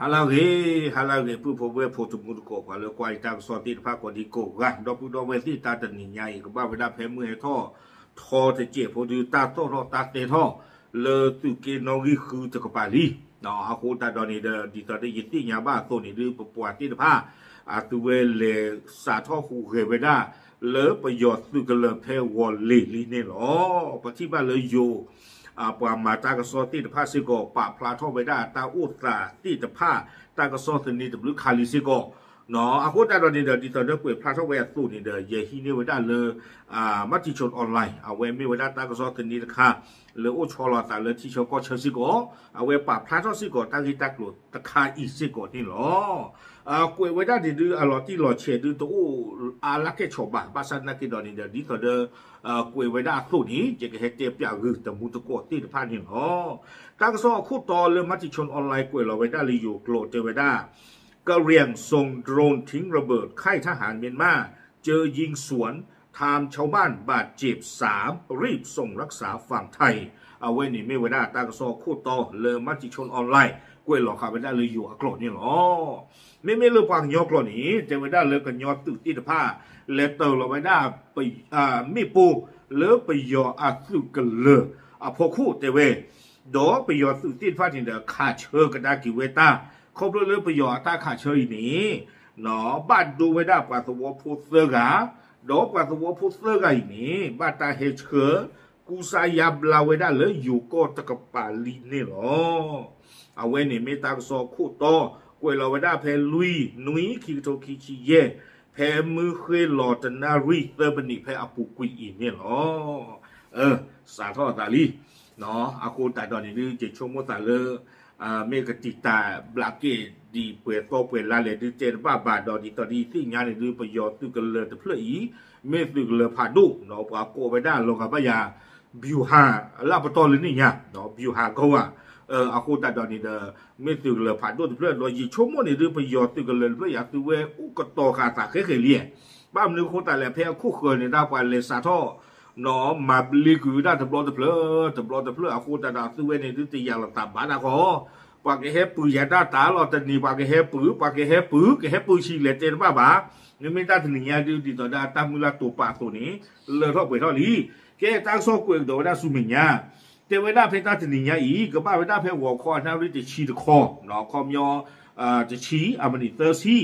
halage pu po we po tu mu ko kwa le kwa ta so ti pha ko di ko ga do pu do we ti ta ta ni nya yi ko ba we da phe mu he tho te je po du ta to ro ta te tho le tu ke no gi khu te ko pa li no a ko ta do ni de di ta de yi ti nya ba to ni du po po ti ta pha a tu we le sa tho khu he we da leประโยชน์tu ke le phe wo li ni lo pa ti ba le yoปามาตากสอติตผ้าสิโกปะพลาทอไปได้ตาอุตราติตผ้าตากสอตินี่ตบลุคาลิสิโกเนาะอากูตาตอนนี้เดี๋ยวดิตอนเดี๋ยวเปิดพลาทอไปตู้นี่เดี๋ยวเยฮีนี่ไว้ได้เลยมัติชนออนไลน์เอาไว้ไม่ไว้ได้ตากสอตินี่นะคะเลยโอชอลอตาเลยที่ชอก็เชสิโกเอาไว้ปะพลาทอสิโกตากิตากลุตะคาอีสิโกนี่หรอกวยไว้ได้ดีดูอร่อยที่หล่อเชดูตัวอาลักเกชอบบ้าภาษานักกินตอนนี้เดี๋ยวดิตอนเดี๋ยวกวยไว้ได้ตู้นี้จะเห็นเจ็บอย่างอื่นแต่มุตโกตีผ่านนี่หรอการสอบคู่ต่อเลยมัติชนออนไลน์กวยเราไว้ได้เลยอยู่โกรธเจอไว้ได้ก็เรียงส่งโดรนทิ้งระเบิดค่ายทหารเมียนมาเจอยิงสวนทำชาวบ้านบาดเจ็บ3รีบส่งรักษาฝั่งไทยเอาไว้นี่ไม่ไว้ได้การสอบคู่ต่อเลยมัติชนออนไลน์กวยหลอกขาไปได้เลยอยู่โกรธนี่หรอไม่เลือกฟังยอกหล่อนี้จะไว้ได้เลือกกันยอดตึกตีตผ้าเลเตอร์เราไว้ได้ไปไม่ปูเลือกไปยอสุกันเลยพอคู่แต่เวดอไปยอตึกตีตผ้าที่เดียขาเชื่อกันได้กี่เวต้าครบเลือกไปยอตาขาเชื่อนี้เนาะบ้านดูไว้ได้กว่าสวอพูเซอร์กาดอกว่าสวอพูเซอร์กาอีนี้บ้านตาเฮเชื่อกูสายาบลาไว้ได้เลยอยู่ก็ตะกปาลีนี่หรอเอาไว้นี่ไม่ตาสอคู่ต่อกวยเราไว้ได้เพลลุยนุ้ยคิโตคิชิเย่เพมือเคยหลอดนารีเตอร์บันิเพอปุกุยอีเนี่ยหรอสาทอตาลีเนาะอากูแต่ตอนนี้จะชมว่าแต่เลยเมกติตาบลักเกดีเปิดโตเปิดลาเลดีเจนบ้าบาดอดีตอนนี้ที่งานในดูประโยชน์ตุกันเลยแต่เพื่ออีเมตุกันเลยผ่าดุเนาะปาโกไปได้ลงกับพยาบิวฮาลาปตอเลยนี่เนี่ยเนาะบิวฮาเขาว่าอากูแต่ตอนนี้ไม่ตื่นเลยผ่านด้วยเพื่อนเรายิ่งชั่วโมงนี้ดูประโยชน์ตื่นกันเลยเพื่ออยากตื่นเวอุกตอขาตาเคยเลี้ยบ้านนึกคนแต่ละเพียงคู่เคยในดาวไปเลยสาท่อเนาะมาลีกูได้ตะบลอตะเพลอากูแต่ดาวตื่นเวในดูตีอย่างละตาบ้านอะขอปากเฮปือยาด้าตาเราแต่นี่ปากเฮปือชีเลเจนบ้าบ้านี่ไม่ได้ถึงอย่างดูดีต่อดาตามือละตัวปากตัวนี้เลยท่อไปท่อนี้แกตั้งโซ่กวยโดนได้สุมิญญาแต่เวลาเพต้าจะหนีอย่างอีกก็บ้าเวลาเพหัวคอน่ารู้จะชี้ตะคอเนาะคอมยอจะชี้มันนี่เตอร์ซี่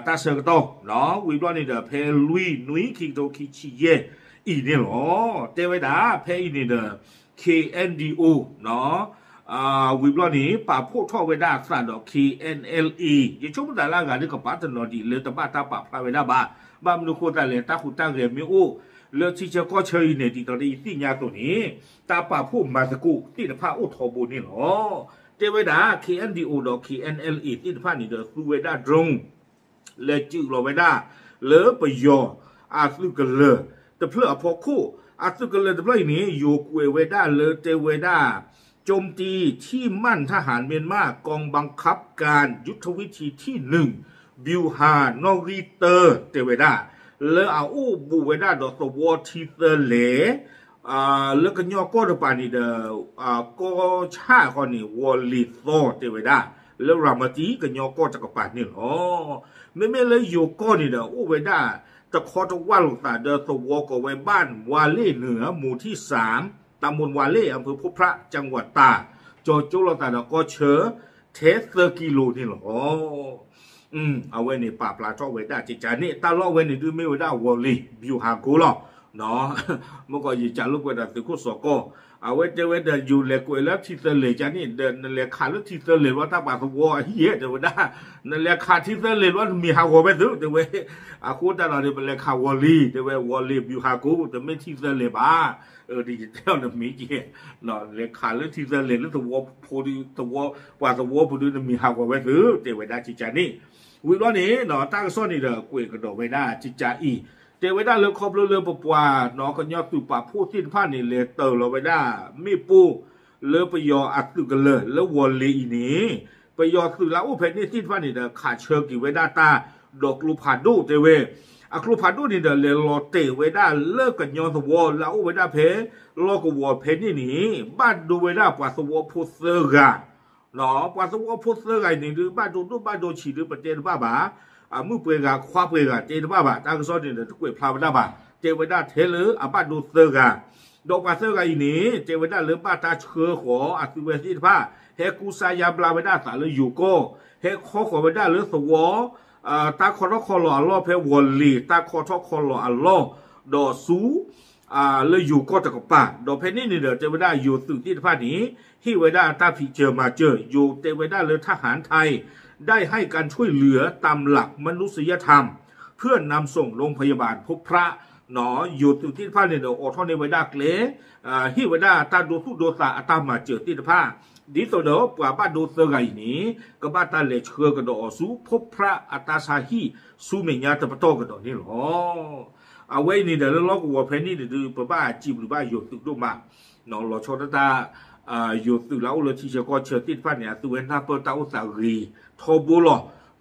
ตาเสือกโตเนาะวิบล้อนี่เดอเพลุยนุ้ยคิโตคิชิเย่อีนี่หรอแต่เวลาเพอีนี่เดอ KNDO เนาะวิบล้อนี่ป่าพวกท่อเวลาสั่นดอก KNLE ยังช่วงแต่ละงานนี่ก็ป้าตลอดดีเลยแต่บ้าตาป่าพาเวลาบ้ามันรู้คนแต่เลยตาขุดตาเรียนไม่อู้เลือกที่จะก็เชยเนี่ยที่ตอนนี้ที่ยาตัวนี้ตาป่าผู้มาสกุที่จะพาอุทบุนี่หรอเจเวดา KNDO ดอก KNLE ที่จะพานี่เดอซูเวดาดรงเลจือโรเวดาเลือไปยออาสุกันเลยแต่เพื่อพอคู่อาสุกันเลยแต่เพื่อนี้โยกเวดาเลเจเวดาโจมตีที่มั่นทหารเมียนมากองบังคับการยุทธวิธีที่1บิวฮานอริเตอร์เจเวดาเลยเอาบูเวด้าดอตวอทีเตอร์เล่แล้วก็ย่อก็จะปานี่เดก็ชาคนนี้วอลลิโซเตเวด้าแล้วรามาจีก็ย่อก็จะกปานี่หรอไม่เลยโยก็นี่เดเวด้าจะขอจะว่าลงตาเดตวอก็ไว้บ้านวาเล่เหนือหมู่ที่3ตำบลวาเล่อำเภอพบพระจังหวัดตากจอจุลตาดก็เชอเทสเตอร์กิโลนี่หรอเอาไว้ในป่าปลาช่อไว้ได้จิจานี่ตาล่อไว้ในดูไม่ไว้ได้วอลลี่บิวฮากูหรอเนาะเมื่อก่อนยิ่งจะลุกไว้ได้ตึกขุดสกอเอาไว้เจอไว้เดินอยู่เล็กไว้แล้วที่เสลจานี่เดินนั่นแหละขาดแล้วที่เสลว่าถ้าป่าสวอเฮียเดี๋ยวได้นั่นแหละขาดที่เสลว่ามีฮาวไปซื้อเดี๋ยวไว้อาคูแต่เราเนี่ยเป็นแหละขาวอลลี่เดี๋ยวไว้วอลลี่บิวฮากูแต่ไม่ที่เสลบ้าดิจิตอลเนี่ยมีเกี่ยเนาะเล็กขาดแล้วที่เสลแล้วตัวพอดีตัวป่าสวอพอดีมีฮาวไปซื้อเดี๋ยวไว้ได้จิจานี่วิวันนี้เนาะตั้งซ่อนนี่เด้อกวยกระโดดไม่ได้จิจ่าอีเจไว้ได้เลยครบเรือปปวาเนาะก็ยอดตุป่าพูดที่ผ่านนี่เลยเติร์เราไว้ได้มีปูเลือไปยออัดตุกันเลยแล้ววอลเลอีนี้ไปยอตุแล้วเพชรนี่ที่ผ่านนี่เด้อขาดเชิงกี่ไว้ได้ตาดอกลูผาดูเจเวอักลูผาดูนี่เด้อเลยรอเตไว้ได้เลิกกันยอสวอแล้วไว้ได้เพรอกับวอเพชรนี่บ้านดูไว้ได้ป่าสวอพูเซอร์กา เนาะกว่าสว่าพูดเรื่องไงนี่หรือบ้านดูบ้านดูฉีหรือประเทศบ้าบ่ามือเปลือกคว้าเปลือกเจนบ้าบ่าตามก็สอนเนี่ยทุกเวทพลาดบ้าเจวันด้าเทเลอร์บ้านดูเสือกดอกมาเสือกอีนี้เจวันด้าเรือบ้านตาเชือหัวสุเวทีผ้าเฮกูซายาบลาวันด้าสารเลยอยู่ก็เฮข้อขอวันด้าเรือสวอตาคอทอคอหล่อล้อเพวอลลีตาคอทอคอหล่ออัลล้อดอซูเลยอยู่ก็ตะกป่าดอกเพนี่นี่เดี๋ยวเจวันด้าอยู่สุที่ผ้านี้ที่วันด้าตาพิเจอมาเจออยู่เจวันด้าเรือทหารไทยได้ให้การช่วยเหลือตามหลักมนุษยธรรมเพื่อนำส่งโรงพยาบาลพบพระหนออยู่ที่ผ้าเนี่ยเดี๋ยวอดทนในวันด้าเกลที่วันด้าตาดูทุกโดสาตามมาเจอที่ผ้าดิสโดปว่าบ้านดูเสือไงนี้ก็บ้านตาเล็กเชือกระโดดสู้พบพระอัตชาฮีสู้เมียตะปะโตกระโดดนี่หรอเอาไว้นี่เดี๋ยวเราก็ว่าเพนี่เดี๋ยวป้าจีบหรือบ้าอยู่ตึกดูมาหนอเราชดตาอยู่ตึกแล้วเราที่เชื่อก็เชื่อติดฟ้าเนี่ยตัวนั้นเปิดตาอุตสาหีทบุล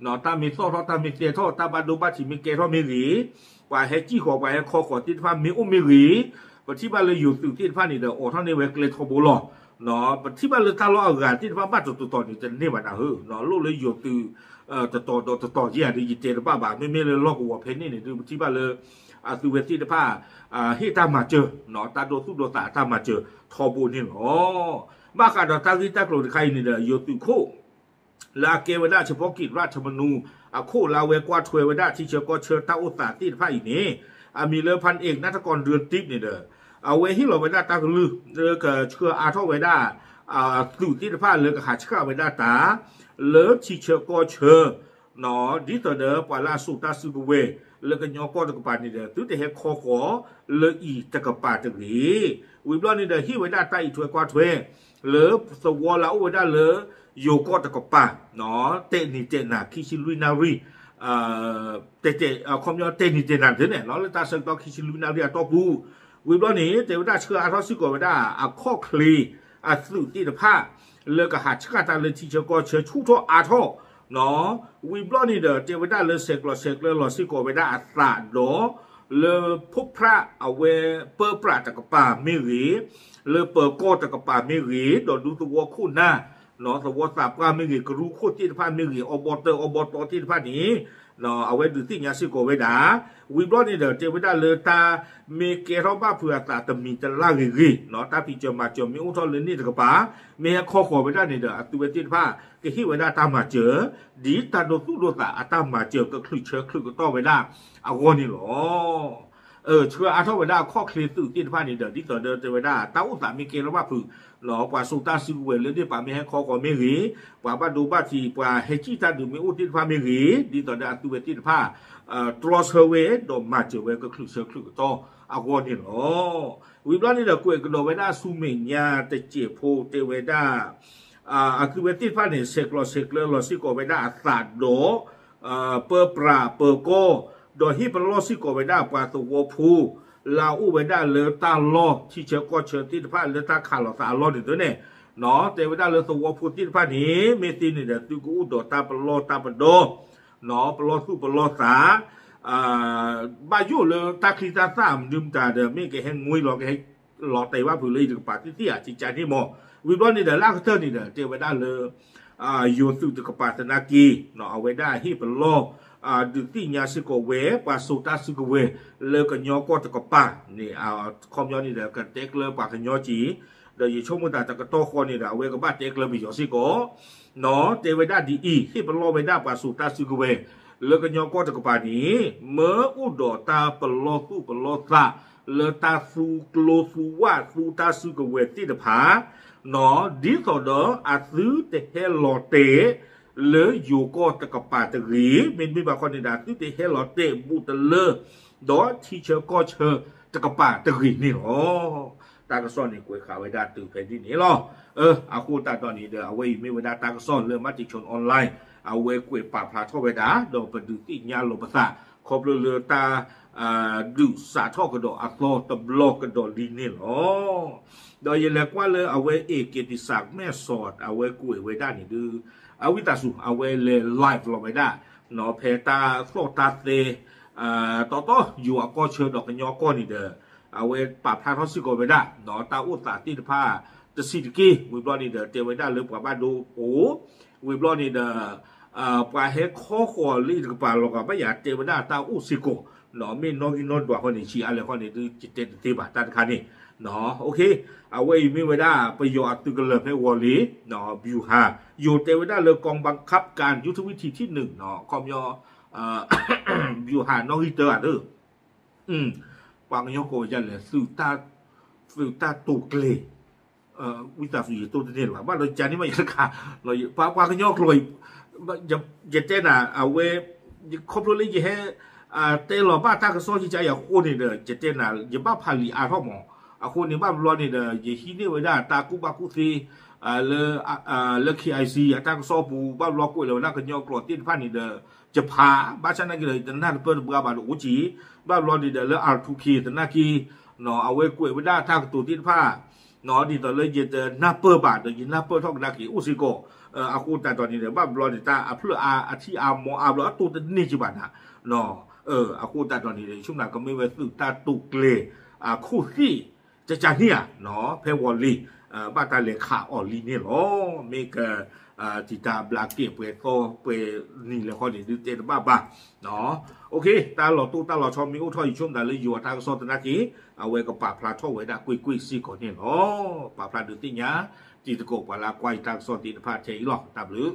หนอตามีโซ่ทอตามีเกทอตาบ้านดูบ้านที่มีเกทอมีหลีว่าให้จี้ขอว่าให้คอขอติดฟ้ามีอุ้มมีหลีปัจจุบันเราอยู่ตึกติดฟ้านี่เดี๋ยวโอ้ท่านนี่เวกเลยทบุลเนาะปัจจุบันเราตาล้อกันที่ว่าบ้านต่อนี่จะเนี่ยวันน่ะเฮ้อเนาะลูกเลยอยู่ตึกต่อเยี่ยดีเจอบ้าไม่เลยลอกหัวเพนนี่เนี่ยดูปัจจุบันเลยสุเวทีผ้าที่ตามมาเจอเนาะตาโดสุโดสาตามมาเจอทอบูนี่เนาะบ้าการตาที่ตากลดใครนี่เดี๋ยวอยู่ตึกโคลาเกวดาเฉพาะกิจราชมนูโคลาเวกว่าถวยวดาที่เชื่อก็เชื่อตาอุตสาที่ผ้าอีนี้มีเรือพันเอกนัทกรเรือนทิพย์นี่เด้อเอาไว้ที่เราเวดาตากลือเรือกับเชื่ออาทเวดาสู่ที่ผ้าเรือกับหาเชื่อเวดาตาเลือที่เชื่อก็เชื่อเนาะดิต่อเด้อปลาสุตาสุกเวเลือกยอก็ตะกปานี่เด้อตื้อแต่เฮคอขอเลืออีตะกปาตะลีวิบลอนี่เด้อที่เวดาใต้ถวยกว่าถวยเลือสวอลาเวดาเลือโยก็ตะกปาเนาะเตนี่เจน่าคิชิลุนารีเตคอมยอเตนี่เจน่าเด้อเนี่ยเนาะแล้วตาสังตอคิชิลุนารีตอปูวิบลอนี่เทวดาเชื่ออาทอสิกเวดาข้อคลีสุที่ตะผ้าเลือกหาชกาตาเลยที่เชื่อก็เชื่อชูทออาทอเนาะวิบลอนี่เด้อเทวดาเลยเสกลอสิกเวดาอัตราโดเลยพบพระเอาเวเปอร์ปราตะกปามิรีเลยเปอร์โกตะกปามิรีโดดูตัวคู่หน้าเนาะสวสาปามิรีก็รู้คู่ที่ผ้ามิรีอบตที่ผ้านี้เนาะเอาไว้ดูที่ยาสิโกเวดาวิบลอนี่เด้อเทวดาเลยตาเมเกรบ้าเผื่อตาตมีจะล่างรีเนาะตาพิจมาจมีอุทธรเลยนี่ตะกปาเมียข้อขอเวดานี่เด้อตัวที่ผ้าก็ที่เวดาตามมาเจอดีตาโดสุโดตาตามมาเจอก็คลึกเชื้อคลึกก็ต่อเวดาเอาวนี่หรอเชื่ออาทเวดาข้อเคลียร์ตื่นที่ผ้านี่เด้อที่ต่อเดินเวดาตาอุตสามีเกลว่าผือหลอกว่าสุตาสิเวเลยที่ป่ามีให้ข้อก่อมีรีว่าบ้านดูบ้านที่ว่าเฮจิตาดูมีอุติผ้ามีรีดีต่อเดินตัวที่ผ้าตรอเชเวดอมมาเจอเวก็คลึกเชื้อคลึกก็ต่อเอาวนี่หรอวิบลานี่เด้อกวยกระโดดเวดาซูเมียเตเจโพเตเวดาคือเวทีฟ้าเนี่ยเสกลอสิโกเวดาสาดโดเปอร์ปราเปอร์โกโดยที่เป็นลอสิโกเวดาปาตัวพูลาอูเวดาเลตาลอที่เชื่อก็เชื่อที่ฟ้าเลตาขาลอสาลอนี่ตัวเนี่ยเนาะแต่เวดาเลตัวพูที่ฟ้านี้เมตินี่เดี๋ยวตุกูอุดตาปลอตาปโดเนาะปลอสู้ปลอสาบายุเลตาคลิตาสามดื่มตาเดิมไม่แกให้งวยหรอกแกให้หลอดไตว่าผืนเลยถึงปาที่ที่จิตใจที่หมอวิบลอนี่เดี๋ยวลากเธอนี่เดี๋ยวเจอเวดาเลยโยสุตกปาตนากีเนาะเอาไว้ได้ที่เป็นโลดึกที่ยาสิโกเวปาสุตาสิโกเวเลกันยอก็ตะกปานี่คอมยอนี่เดี๋ยวกันเต็กเลยปากกันยอจีเดี๋ยวชมมุตาตะกโตคอนี่เดี๋ยวเวกับบ้านเต็กเลยมียอสิโกเนาะเจเวดาดีอีที่เป็นโลเวดาปาสุตาสิโกเวเลกันยอก็ตะกปานี้เมื่ออุดตาเป็นโลสุเป็นโลซาเลตาสุโกลสุวาสุตาสิโกเวที่เดผาเนาะดิสอดอาซื้อแต่เฮลอเตเลยอยู่ก็ตะกปาตะรีเป็นบางคนในดาซื้อแต่เฮลอเตบูตะเลดอที่เชอก็เชอตะกปาตะรีนี่หรอตากระซ่อนนี่กวยขาไว้ด้านตื่นแผ่นที่นี้หรอเอาคู่ตาตอนนี้เด้อเอาไว้ไม่ไว้ด้านตากระซ่อนเรื่องมัติชนออนไลน์เอาไว้กวยป่าพาท่อไว้ด้าดอกประดุติญาโลภะขอบเรือตาดูสาท่อกระโดดอัตโลตบลอกกระโดดลีนี่หรอโดยยังเรียกว่าเลยเอาไว้เอกเกียรติศักดิ์แม่สอดเอาไว้กุยไว้ด้านนี้ดื้อเอาวิตาสุเอาไว้เลยไลฟ์ลงไว้ได้เนาะเพตาโซตาเตต่ออยู่ก็เชิญดอกกันยอก้อนนี่เด้อ เอาไว้ปรับทางทศกุลไปได้เนาะตาอุตตาติผ้าจะสิทกี้วิบลอนี่เดเตไว้ได้เรื่องกว่าบ้านดูโอ้วิบลอนี่เดปลาเฮข้อขวลีกับปลาลงกับไม่อยากเตไว้ได้ตาอุสิโกเนาะไม่น้องกินนนตัวคนนี้ชี้อะไรคนนี้ดูจิตเตติบะตันคันนี่เนาะโอเคเอาไว้ไม่ไว้ได้ประโยชน์ตึกเลยให้วอลลีเนาะบิวฮาอยู่เตไว้ได้เลยกองบังคับการยุทธวิธีที่1เนาะคอมยอบิวฮานอริเตอร์เด้อปางยอโกยันเลยสื่อตาตุกเลยวิตาสุยตัวเดียวว่าบ้านเราจานี่ไม่ยากค่ะเราปางยอกลอยอย่าเต้นเอาไว้ครบเลยจะให้เต้นหล่อบ้านตากระซ้อที่ใจอย่างคนนี่เด้อจะเต้นอย่าบ้าพาลีอาร์ทอมอคนนี่บ้านร้อนนี่เด้ออย่าฮีนี่ไว้ได้ตากุบากุซีเลคีไอซีตากระซ้อปูบ้านร้อนกุ้ยเลยน่ากันยอกลอดตีนพันนี่เด้อจะพาบ้านฉันนั่นก็เลยจะน่าเปิดเบื่อบ้านอุจีบ้านร้อนนี่เด้อแล้วอาร์ทูคีแต่น่ากีเนาะเอาไว้กุ้ยไว้ได้ทางตัวตีนผ้าเนาะดีต่อเลยจะเดินหน้าเปิดบาทเดินหน้าเปิดท่องนากีอุสิโกอาคูแต่ตอนนี้เนี่ยบ้านร้อนนี่ตาเพื่ออาที่อามอแล้วตัวนี่จิบันฮะเนาะอาคูแต่ตอนนี้เนี่ยช่วงนั้นก็ไม่ไว้สื่อตาตุกเลยคู่ที่จะจานเนี่ยเนาะเพวอลลี่บ้านตาเลขาออลลี่เนี่ยหรอเมกติตาบลาเก็บไปโตไปนี่เลยข้อนี้ดูเจนบ้าเนาะโอเคตาหลอดตู้ตาหลอดชอมมีอุทอยช่วงนั้นเลยอยู่ทางโซนนากีเอาไว้กับป่าพลาท่อไว้ได้กุยซี่ก่อนเนี่ยเนาะป่าพลาดูติญญาจีตะโกปลาควายทางโซนตีนพาเชียหรอกตามหรือ